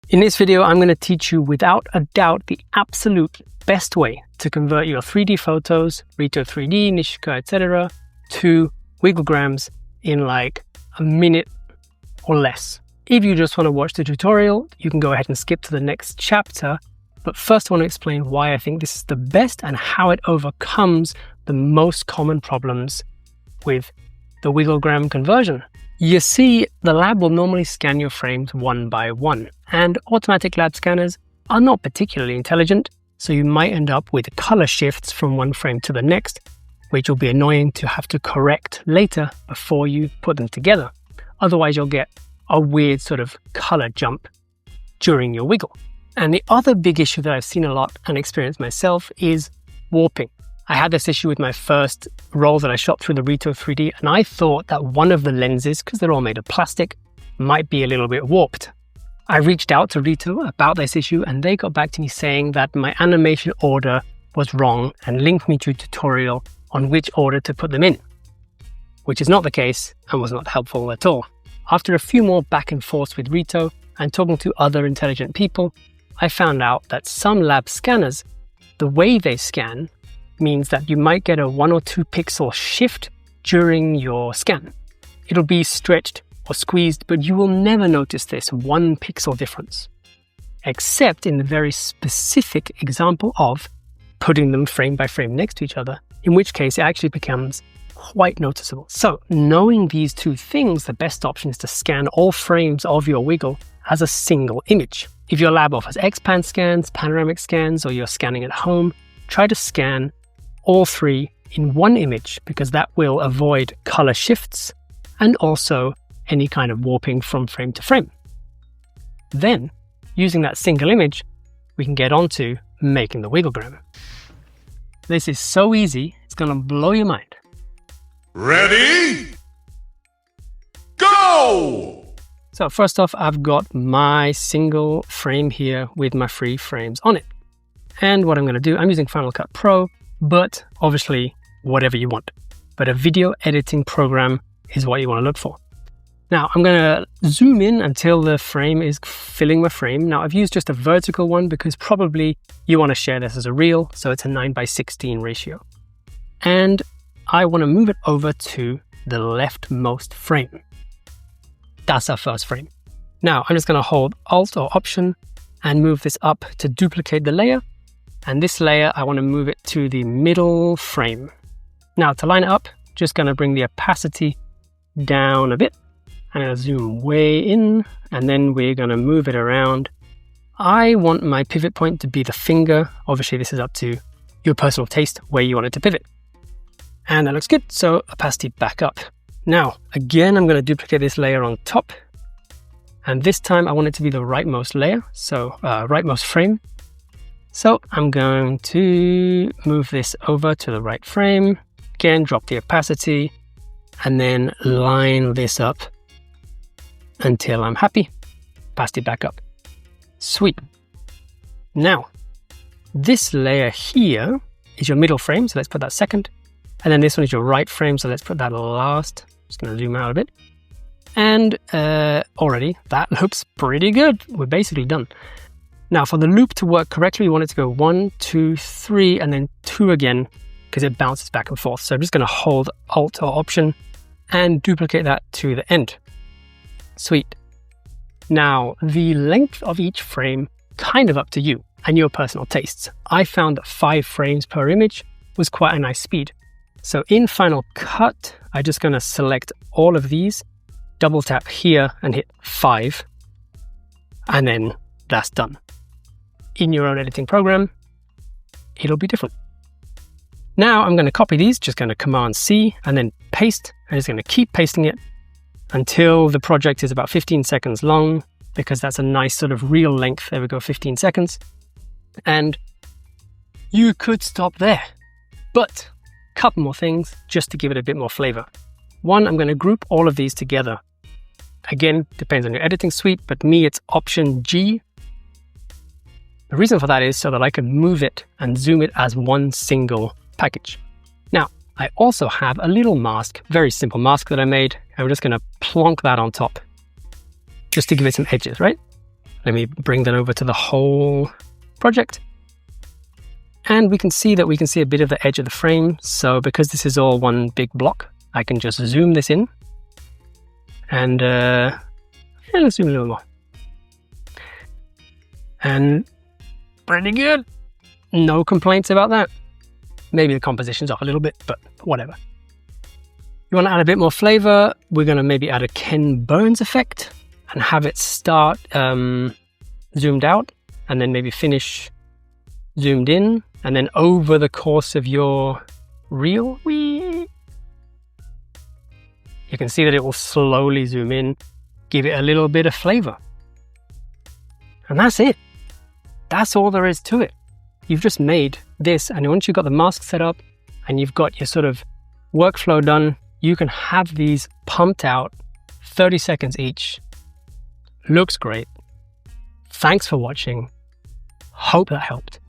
In this video, I'm going to teach you without a doubt the absolute best way to convert your 3D photos, Reto3D, Nishika, etc. to Wigglegrams in like a minute or less. If you just want to watch the tutorial, you can go ahead and skip to the next chapter. But first I want to explain why I think this is the best and how it overcomes the most common problems with the Wigglegram conversion. You see, the lab will normally scan your frames one by one, and automatic lab scanners are not particularly intelligent, so you might end up with color shifts from one frame to the next, which will be annoying to have to correct later before you put them together. Otherwise, you'll get a weird sort of color jump during your wiggle. And the other big issue that I've seen a lot and experienced myself is warping. I had this issue with my first roll that I shot through the Reto3D, and I thought that one of the lenses, because they're all made of plastic, might be a little bit warped. I reached out to Reto about this issue, and they got back to me saying that my animation order was wrong and linked me to a tutorial on which order to put them in, which is not the case and was not helpful at all. After a few more back and forths with Reto and talking to other intelligent people, I found out that some lab scanners, the way they scan means that you might get a 1 or 2 pixel shift during your scan. It'll be stretched or squeezed, but you will never notice this 1 pixel difference, except in the very specific example of putting them frame by frame next to each other, in which case it actually becomes quite noticeable. So knowing these two things, the best option is to scan all frames of your wiggle as a single image. If your lab offers X-pan scans, panoramic scans, or you're scanning at home, try to scan all 3 in one image, because that will avoid color shifts and also any kind of warping from frame to frame. Then, using that single image, we can get on to making the Wigglegram. This is so easy, it's going to blow your mind. Ready? Go! So first off, I've got my single frame here with my 3 frames on it. And what I'm going to do, I'm using Final Cut Pro, but obviously whatever you want. But a video editing program is what you want to look for. Now I'm going to zoom in until the frame is filling my frame. Now I've used just a vertical one because probably you want to share this as a reel, so it's a 9:16 ratio. And I want to move it over to the leftmost frame. That's our first frame. Now I'm just going to hold Alt or Option and move this up to duplicate the layer. And this layer, I want to move it to the middle frame. Now to line it up, just going to bring the opacity down a bit. I'm going to zoom way in, and then we're going to move it around. I want my pivot point to be the finger. Obviously, this is up to your personal taste where you want it to pivot. And that looks good, so opacity back up. Now, again, I'm going to duplicate this layer on top. And this time I want it to be the rightmost layer, so rightmost frame. So I'm going to move this over to the right frame. Again, drop the opacity, and then line this up until I'm happy. Opacity back up. Sweet. Now, this layer here is your middle frame, so let's put that second. And then this one is your right frame, so let's put that last. Just going to zoom out a bit. And already, that looks pretty good. We're basically done. Now, for the loop to work correctly, we want it to go 1, 2, 3, and then 2 again, because it bounces back and forth. So I'm just going to hold Alt or Option and duplicate that to the end. Sweet. Now, the length of each frame, kind of up to you and your personal tastes. I found that 5 frames per image was quite a nice speed. So in Final Cut, I'm just going to select all of these, double tap here and hit 5, and then that's done. In your own editing program, it'll be different. Now I'm going to copy these, just going to Command C and then paste. I'm just going to keep pasting it until the project is about 15 seconds long, because that's a nice sort of real length. There we go, 15 seconds. And you could stop there, but a couple more things just to give it a bit more flavor. One, I'm going to group all of these together. Again, depends on your editing suite, but me, it's Option G. The reason for that is so that I can move it and zoom it as one single package. Now, I also have a little mask, very simple mask that I made, and we're just going to plonk that on top, just to give it some edges, right? Let me bring that over to the whole project. And we can see that we can see a bit of the edge of the frame. So because this is all one big block, I can just zoom this in. And let's zoom a little more. And pretty good. No complaints about that. Maybe the composition's off a little bit, but whatever. You want to add a bit more flavor, we're going to maybe add a Ken Burns effect and have it start zoomed out and then maybe finish zoomed in, and then over the course of your reel, you can see that it will slowly zoom in, give it a little bit of flavor. And that's it. That's all there is to it. You've just made this, and once you've got the mask set up and you've got your sort of workflow done, you can have these pumped out 30 seconds each. Looks great. Thanks for watching. Hope that helped.